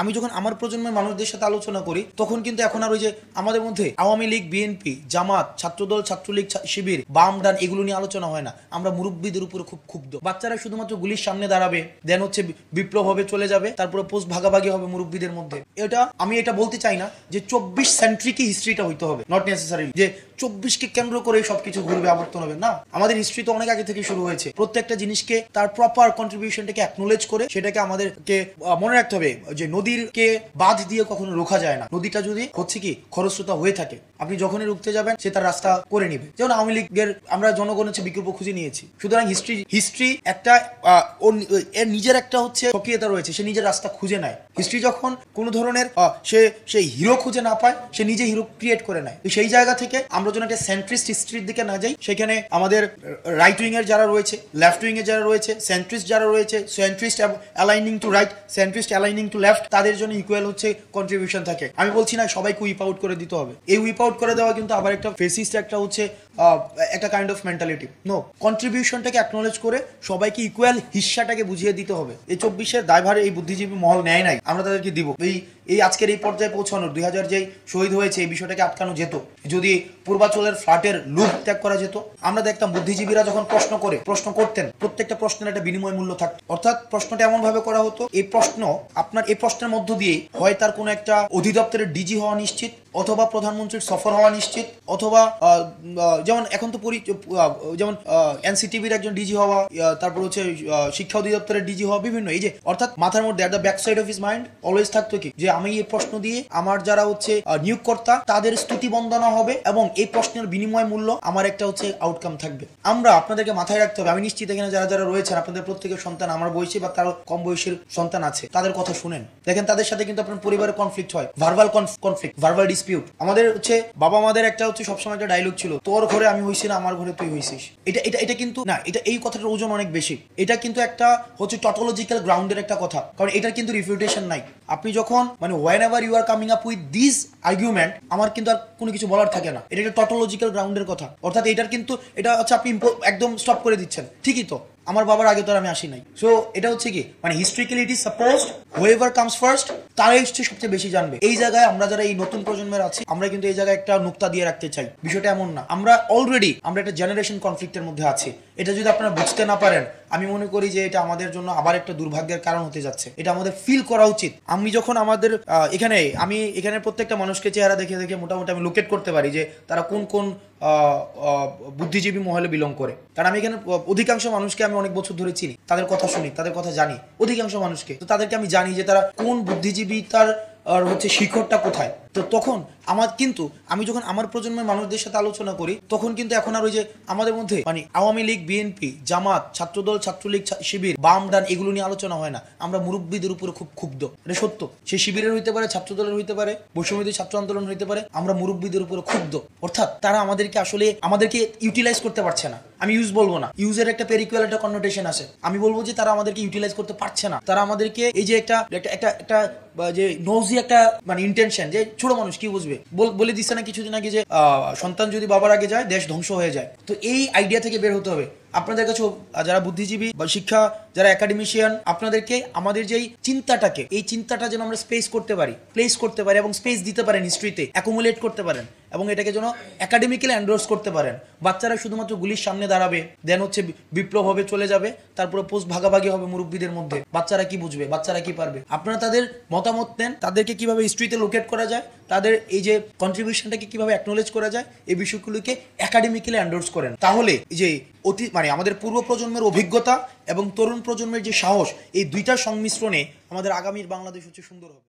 আমি যখন আমার প্রজন্মের মানুষদের সাথে আলোচনা করি তখন কিন্তু এখন আর ওই যে আমাদের মধ্যে আওয়ামী লীগ, বিএনপি, জামাত, ছাত্রদল, ছাত্রলীগ, শিবির, বাম ডান এগুলো নিয়ে আলোচনা হয় না। আমরা মুরব্বীদের উপরে খুব ক্ষুব্ধ। বাচ্চারা শুধুমাত্র গুলির সামনে দাঁড়াবে, দেন হচ্ছে বিপ্লব হবে, চলে যাবে, তারপরে পোস্ট ভাগাভাগি হবে মুরব্বীদের মধ্যে। আমি এটা বলতে চাই না যে 24 সেন্ট্রিকই হিস্ট্রিটা হইতে হবে, নট নেসেসারি যে 24কে কেন্দ্র করে সবকিছু ঘুরবে, আবর্তন হবে না। আমাদের হিস্ট্রি তো অনেক আগে থেকে শুরু হয়েছে। প্রত্যেকটা জিনিসকে তার প্রপার কন্ট্রিবিউশনটাকে অ্যাকনোলেজ করে সেটাকে আমাদেরকে মনে রাখতে হবে যে নদীরকে বাঁধ দিয়ে কখনো রোখা যায় না। নদীটা যদি হচ্ছে কি খরস্রোতা হয়ে থাকে, আপনি যখনই রুখতে যাবেন সে তার রাস্তা করে নিবে। যেমন আওয়ামী লীগের আমরা জনগণের হচ্ছে বিকল্প খুঁজে নিয়েছি। সুতরাং হিস্ট্রি একটা এর নিজের একটা হচ্ছে সক্রিয়তা রয়েছে, সে নিজের রাস্তা খুঁজে নেয়। হিস্ট্রি যখন কোনো ধরনের সে হিরো খুঁজে না পায়, সে নিজে হিরো ক্রিয়েট করে নেয়। সেই জায়গা থেকে আমরা যেন একটা সেন্ট্রিস্ট হিস্ট্রির দিকে না যাই, সেখানে আমাদের রাইট উইং এর যারা রয়েছে, লেফট উইং এর যারা রয়েছে, সেন্ট্রিস্ট যারা রয়েছে, centrist aligning to right, centrist aligning to left, তাদের জন্য ইকুয়াল হচ্ছে কন্ট্রিবিউশন থাকে। আমি বলছি না সবাইকে উইপ আউট করে দিতে হবে। এই উইপ আউট করে দেওয়া কিন্তু আবার একটা ফেসিস্ট একটা হচ্ছে একটা কাইন্ড অফ মেন্টালিটি। নো, কন্ট্রিবিউশনটাকে অ্যাকনোলেজ করে সবাইকে ইকুয়াল হিস্সাটাকে বুঝিয়ে দিতে হবে। এই 24-এর দায়ভার এই বুদ্ধিজীবী মহল নেয় নাই, আমরা তাদেরকে দিব। এই আজকের এই পর্যায়ে পৌঁছানোর 2000 যেই শহীদ হয়েছে, এই বিষয়টাকে আটকানো যেত যদি পূর্বাচলের ফ্ল্যাটের লুপ ত্যাগ করা যেত। আমরা দেখতাম বুদ্ধিজীবীরা যখন প্রশ্ন করতেন, প্রত্যেকটা প্রশ্নের একটা বিনিময় মূল্য থাকতো। অর্থাৎ প্রশ্নটা এমন ভাবে করা হতো, এই প্রশ্নের মধ্য দিয়ে হয় তার কোনো একটা অধিদপ্তরের ডিজি হওয়া নিশ্চিত, অথবা প্রধানমন্ত্রীর সফর হওয়া নিশ্চিত, অথবা যেমন এখন তো যেমন এনসিটিভির একজন ডিজি হওয়া, তারপর হচ্ছে শিক্ষা অধিদপ্তরের ডিজি হওয়া, বিভিন্ন এই যে অর্থাৎ মাথার মধ্যে at the back side of his mind always থাকতো কি যে আমি এই প্রশ্ন দিয়ে আমার যারা হচ্ছে নিয়োগকর্তা তাদের স্তুতি বন্দনা হবে এবং এই প্রশ্নের বিনিময় মূল্য আমার একটা হচ্ছে আউটকাম থাকবে। আমরা আপনাদেরকে মাথায় রাখতে হবে, আমি নিশ্চিত এখানে যারা যারা রয়েছেন আপনাদের প্রত্যেকের সন্তান আমার বয়সী বা তারও কম বয়সের সন্তান আছে, তাদের কথা শুনেন। দেখেন তাদের সাথে কিন্তু আপনার পরিবারের কনফ্লিক্ট হয়, ভার্বাল কনফ্লিক্ট, ভার্বাল ডিসপিউট। আমাদের হচ্ছে বাবা মাদের একটা হচ্ছে সবসময় একটা ডায়লগ ছিল, তোর ঘরে আমি হইছি না, আমার ঘরে তুই হইছিস। এটা কিন্তু না, এই কথাটার ওজন অনেক বেশি। এটা কিন্তু একটা হচ্ছে টটোলজিক্যাল গ্রাউন্ডের একটা কথা, কারণ এটার কিন্তু রিফিউটেশন নাই। আপনি যখন মানে whenever you are coming up with this argument, আমার কিন্তু আর কোনো কিছু বলার থাকে না। এটা একটা টটোলজিক্যাল গ্রাউন্ডের কথা, অর্থাৎ এটা হচ্ছে আপনি একদম স্টপ করে দিচ্ছেন। ঠিকই তো, আমার বাবার আগে তো আমি আসি নাই। সো এটা হচ্ছে কি মানে historically it is supposed whoever comes first তারাই হচ্ছে সবচেয়ে বেশি জানবে। এই জায়গায় আমরা যারা এই নতুন প্রজন্মের আছি, আমরা কিন্তু এই জায়গায় একটা নুক্তা দিয়ে রাখতে চাই। বিষয়টা এমন না, আমরা একটা জেনারেশন কনফ্লিক্টের মধ্যে আছি। এটা যদি আপনারা বুঝতে না পারেন, আমি মনে করি যে এটা আমাদের জন্য আবার একটা দুর্ভাগ্যের কারণ হতে যাচ্ছে। এটা আমাদের ফিল করা উচিত। আমি যখন আমাদের এখানে প্রত্যেকটা মানুষকে চেহারা দেখে দেখে মোটামুটি আমি লোকেট করতে পারি যে তারা কোন বুদ্ধিজীবী মহলে বিলং করে। কারণ আমি এখানে অধিকাংশ মানুষকে আমি অনেক বছর ধরে চিনি, তাদের কথা শুনি, তাদের কথা জানি। অধিকাংশ মানুষকে তো তাদেরকে আমি জানি যে তারা কোন বুদ্ধিজীবী, তার হচ্ছে শিখরটা কোথায়। তো তখন আমি যখন আমার প্রজন্মের মানুষদের সাথে আলোচনা করি তখন কিন্তু এখন আর ওই যে আমাদের মধ্যে মানে আওয়ামী লীগ, বিএনপি, জামাত, ছাত্রদল, ছাত্রলীগ, শিবির, বাম ডান এগুলো নিয়ে আলোচনা হয় না। আমরা মুরব্বীদের উপরে খুব ক্ষুব্ধ। এটা সত্য। সে শিবিরের হইতে পারে, ছাত্রদলের হইতে পারে, বৈষম্যবিরোধী ছাত্র আন্দোলন হইতে পারে। আমরা মুরব্বীদের উপরে ক্ষুব্ধ। অর্থাৎ তারা আমাদেরকে ইউটিলাইজ করতে পারছে না। আমি ইউজ বলবো না, ইউজের একটা পেরিকুয়াল একটা কননোটেশন আছে। আমি বলবো যে তারা আমাদেরকে ইউটিলাইজ করতে পারছে না। তারা আমাদেরকে এই যে একটা যে নৌজি একটা মানে ইন্টেনশন, যে ছোট মানুষ কি বুঝবে, বলে দিচ্ছে না কিছুদিন আগে যে সন্তান যদি বাবার আগে যায় দেশ ধ্বংস হয়ে যায়। তো এই আইডিয়া থেকে বের হতে হবে। আপনাদের কাছে যারা বুদ্ধিজীবী বা শিক্ষা যারা একাডেমিশিয়ান, আপনাদেরকে আমাদের যে এই চিন্তাটা যেন আমরা প্লেস করতে পারি এবং স্পেস দিতে পারেন, হিস্ট্রিতে অ্যাকুমুলেট করতে পারেন এবং এটাকে যেন একাডেমিক্যালি এন্ডোর্স করতে পারেন। বাচ্চারা শুধুমাত্র গুলির সামনে দাঁড়াবে, দেন হচ্ছে বিপ্লব হবে, চলে যাবে, তারপরে পোস্ট ভাগাভাগি হবে মুরব্বীদের মধ্যে। বাচ্চারা কি বুঝবে, বাচ্চারা কি পারবে? আপনারা তাদের মতামত নেন, তাদেরকে কিভাবে হিস্ট্রিতে লোকেট করা যায়, তাদের এই যে কন্ট্রিবিউশনটাকে কিভাবে অ্যাকনোলেজ করা যায়, এই বিষয়গুলোকে একাডেমিক্যালি এন্ডোর্স করেন। তাহলে যে আমাদের পূর্ব প্রজন্মের অভিজ্ঞতা এবং তরুণ প্রজন্মের যে সাহস, এই দুইটার সংমিশ্রণে আমাদের আগামীর বাংলাদেশ হচ্ছে সুন্দর হবে।